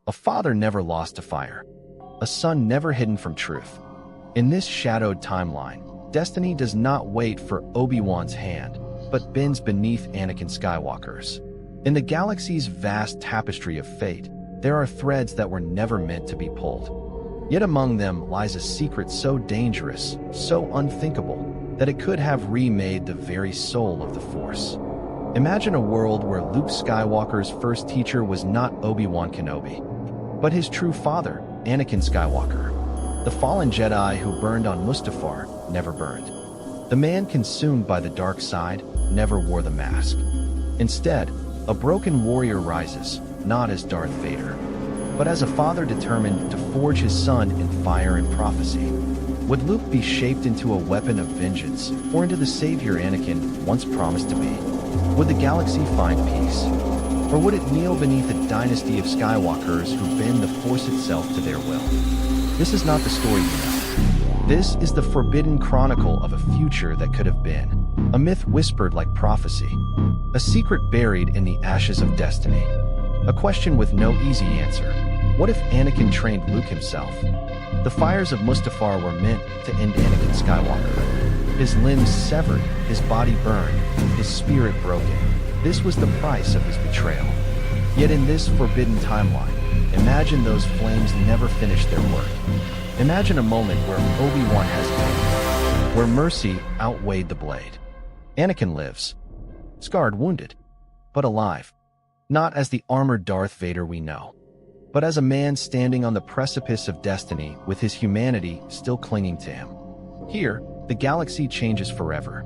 A father never lost to fire. A son never hidden from truth. In this shadowed timeline, destiny does not wait for Obi-Wan's hand, but bends beneath Anakin Skywalker's. In the galaxy's vast tapestry of fate, there are threads that were never meant to be pulled. Yet among them lies a secret so dangerous, so unthinkable, that it could have remade the very soul of the Force. Imagine a world where Luke Skywalker's first teacher was not Obi-Wan Kenobi, but his true father, Anakin Skywalker. The fallen Jedi who burned on Mustafar never burned. The man consumed by the dark side never wore the mask. Instead, a broken warrior rises, not as Darth Vader, but as a father determined to forge his son in fire and prophecy. Would Luke be shaped into a weapon of vengeance, or into the savior Anakin once promised to be? Would the galaxy find peace? Or would it kneel beneath a dynasty of Skywalkers who bend the Force itself to their will? This is not the story you know. This is the forbidden chronicle of a future that could have been. A myth whispered like prophecy. A secret buried in the ashes of destiny. A question with no easy answer. What if Anakin trained Luke himself? The fires of Mustafar were meant to end Anakin Skywalker. His limbs severed, his body burned, his spirit broken. This was the price of his betrayal. Yet in this forbidden timeline, imagine those flames never finished their work. Imagine a moment where Obi-Wan hesitated, where mercy outweighed the blade. Anakin lives, scarred, wounded, but alive. Not as the armored Darth Vader we know, but as a man standing on the precipice of destiny with his humanity still clinging to him. Here, the galaxy changes forever.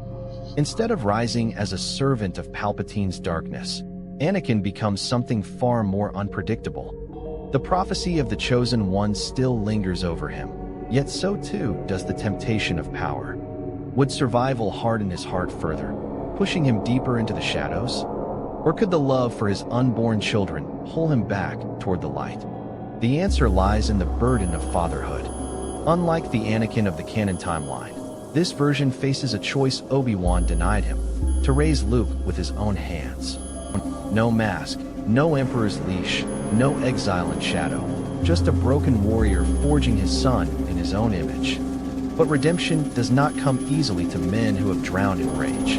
Instead of rising as a servant of Palpatine's darkness, Anakin becomes something far more unpredictable. The prophecy of the Chosen One still lingers over him, yet so too does the temptation of power. Would survival harden his heart further, pushing him deeper into the shadows? Or could the love for his unborn children pull him back toward the light? The answer lies in the burden of fatherhood. Unlike the Anakin of the canon timeline, this version faces a choice Obi-Wan denied him, to raise Luke with his own hands. No mask, no Emperor's leash, no exile in shadow, just a broken warrior forging his son in his own image. But redemption does not come easily to men who have drowned in rage.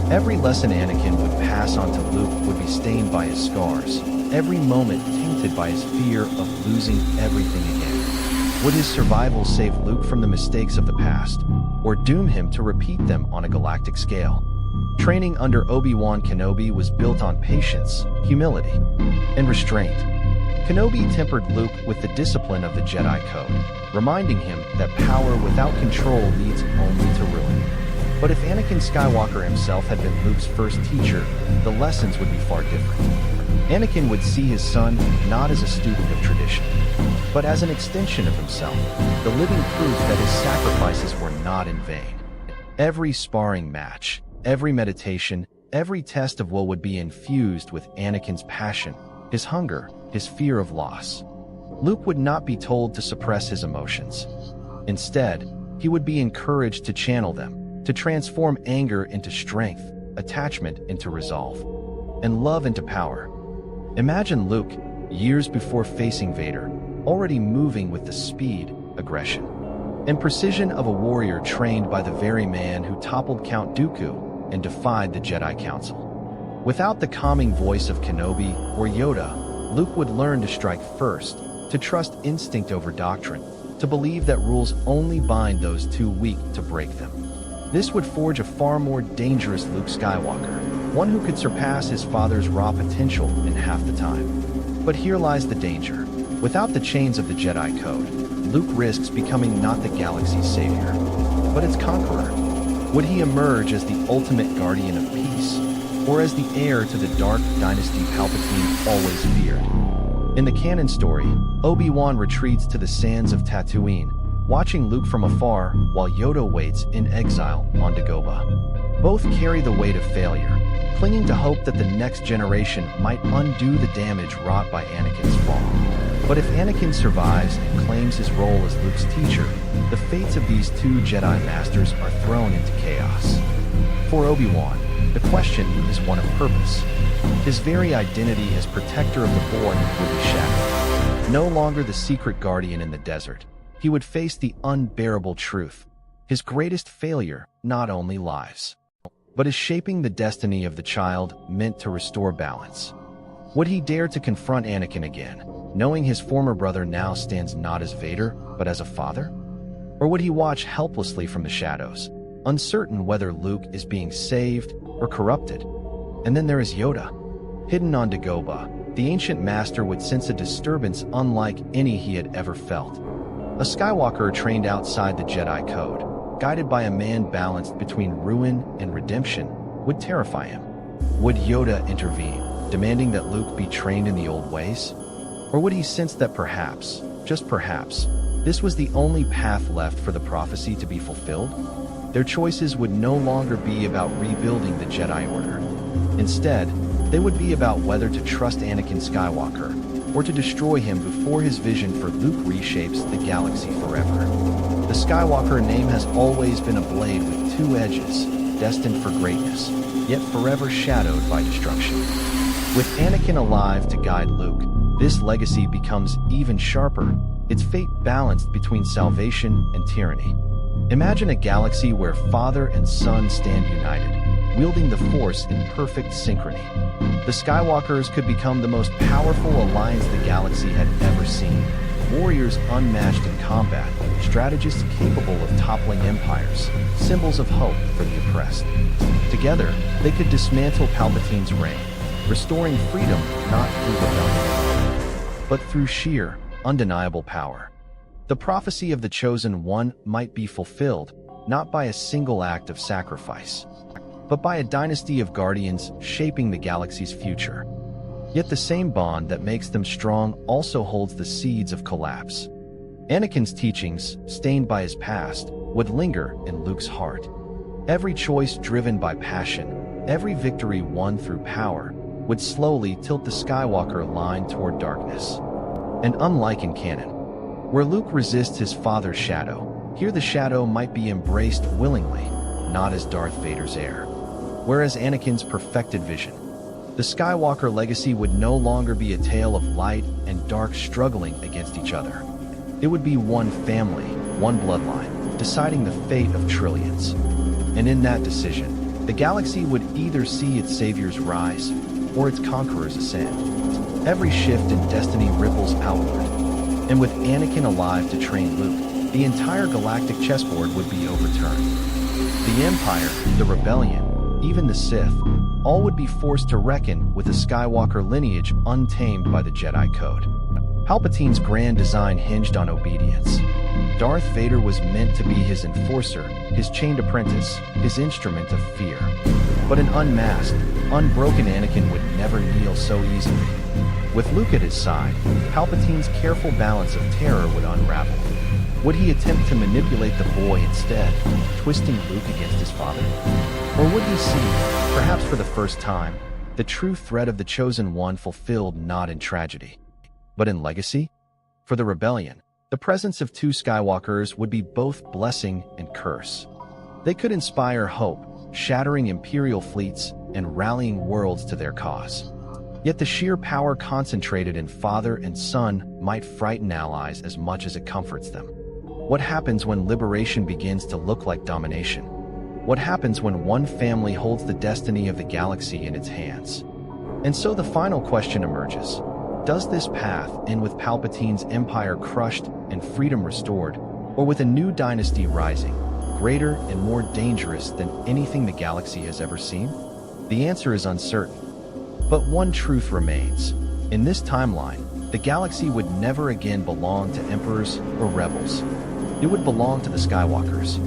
Every lesson Anakin would pass on to Luke would be stained by his scars, every moment tainted by his fear of losing everything again. Would his survival save Luke from the mistakes of the past, or doom him to repeat them on a galactic scale? Training under Obi-Wan Kenobi was built on patience, humility, and restraint. Kenobi tempered Luke with the discipline of the Jedi Code, reminding him that power without control leads only to ruin. But if Anakin Skywalker himself had been Luke's first teacher, the lessons would be far different. Anakin would see his son not as a student of tradition, but as an extension of himself, the living proof that his sacrifices were not in vain. Every sparring match, every meditation, every test of will would be infused with Anakin's passion, his hunger, his fear of loss. Luke would not be told to suppress his emotions. Instead, he would be encouraged to channel them, to transform anger into strength, attachment into resolve, and love into power. Imagine Luke, years before facing Vader, already moving with the speed, aggression, and precision of a warrior trained by the very man who toppled Count Dooku and defied the Jedi Council. Without the calming voice of Kenobi or Yoda, Luke would learn to strike first, to trust instinct over doctrine, to believe that rules only bind those too weak to break them. This would forge a far more dangerous Luke Skywalker, one who could surpass his father's raw potential in half the time. But here lies the danger. Without the chains of the Jedi Code, Luke risks becoming not the galaxy's savior, but its conqueror. Would he emerge as the ultimate guardian of peace, or as the heir to the dark dynasty Palpatine always feared? In the canon story, Obi-Wan retreats to the sands of Tatooine, watching Luke from afar while Yoda waits in exile on Dagobah. Both carry the weight of failure, clinging to hope that the next generation might undo the damage wrought by Anakin's fall. But if Anakin survives and claims his role as Luke's teacher, the fates of these two Jedi Masters are thrown into chaos. For Obi-Wan, the question is one of purpose. His very identity as protector of the boy would be shattered. No longer the secret guardian in the desert, he would face the unbearable truth. His greatest failure, not only lives, but is shaping the destiny of the child meant to restore balance. Would he dare to confront Anakin again, knowing his former brother now stands not as Vader, but as a father? Or would he watch helplessly from the shadows, uncertain whether Luke is being saved or corrupted? And then there is Yoda. Hidden on Dagobah, the ancient master would sense a disturbance unlike any he had ever felt. A Skywalker trained outside the Jedi Code, guided by a man balanced between ruin and redemption, would terrify him. Would Yoda intervene, demanding that Luke be trained in the old ways? Or would he sense that perhaps, just perhaps, this was the only path left for the prophecy to be fulfilled? Their choices would no longer be about rebuilding the Jedi Order. Instead, they would be about whether to trust Anakin Skywalker or to destroy him before his vision for Luke reshapes the galaxy forever. The Skywalker name has always been a blade with two edges, destined for greatness, yet forever shadowed by destruction. With Anakin alive to guide Luke, this legacy becomes even sharper, its fate balanced between salvation and tyranny. Imagine a galaxy where father and son stand united, wielding the Force in perfect synchrony. The Skywalkers could become the most powerful alliance the galaxy had ever seen. Warriors unmatched in combat, strategists capable of toppling empires, symbols of hope for the oppressed. Together, they could dismantle Palpatine's reign, restoring freedom not through rebellion, but through sheer, undeniable power. The prophecy of the Chosen One might be fulfilled, not by a single act of sacrifice, but by a dynasty of guardians shaping the galaxy's future. Yet the same bond that makes them strong also holds the seeds of collapse. Anakin's teachings, stained by his past, would linger in Luke's heart. Every choice driven by passion, every victory won through power, would slowly tilt the Skywalker line toward darkness. And unlike in canon, where Luke resists his father's shadow, here the shadow might be embraced willingly, not as Darth Vader's heir. Whereas Anakin's perfected vision, the Skywalker legacy would no longer be a tale of light and dark struggling against each other. It would be one family, one bloodline, deciding the fate of trillions. And in that decision, the galaxy would either see its saviors rise or its conquerors ascend. Every shift in destiny ripples outward. And with Anakin alive to train Luke, the entire galactic chessboard would be overturned. The Empire, the Rebellion, even the Sith, all would be forced to reckon with a Skywalker lineage untamed by the Jedi Code. Palpatine's grand design hinged on obedience. Darth Vader was meant to be his enforcer, his chained apprentice, his instrument of fear. But an unmasked, unbroken Anakin would never kneel so easily. With Luke at his side, Palpatine's careful balance of terror would unravel. Would he attempt to manipulate the boy instead, twisting Luke against his father? Or would he see, perhaps for the first time, the true threat of the Chosen One fulfilled not in tragedy, but in legacy? For the rebellion, the presence of two Skywalkers would be both blessing and curse. They could inspire hope, shattering Imperial fleets and rallying worlds to their cause. Yet the sheer power concentrated in father and son might frighten allies as much as it comforts them. What happens when liberation begins to look like domination? What happens when one family holds the destiny of the galaxy in its hands? And so the final question emerges. Does this path end with Palpatine's empire crushed and freedom restored, or with a new dynasty rising, greater and more dangerous than anything the galaxy has ever seen? The answer is uncertain. But one truth remains. In this timeline, the galaxy would never again belong to emperors or rebels. It would belong to the Skywalkers,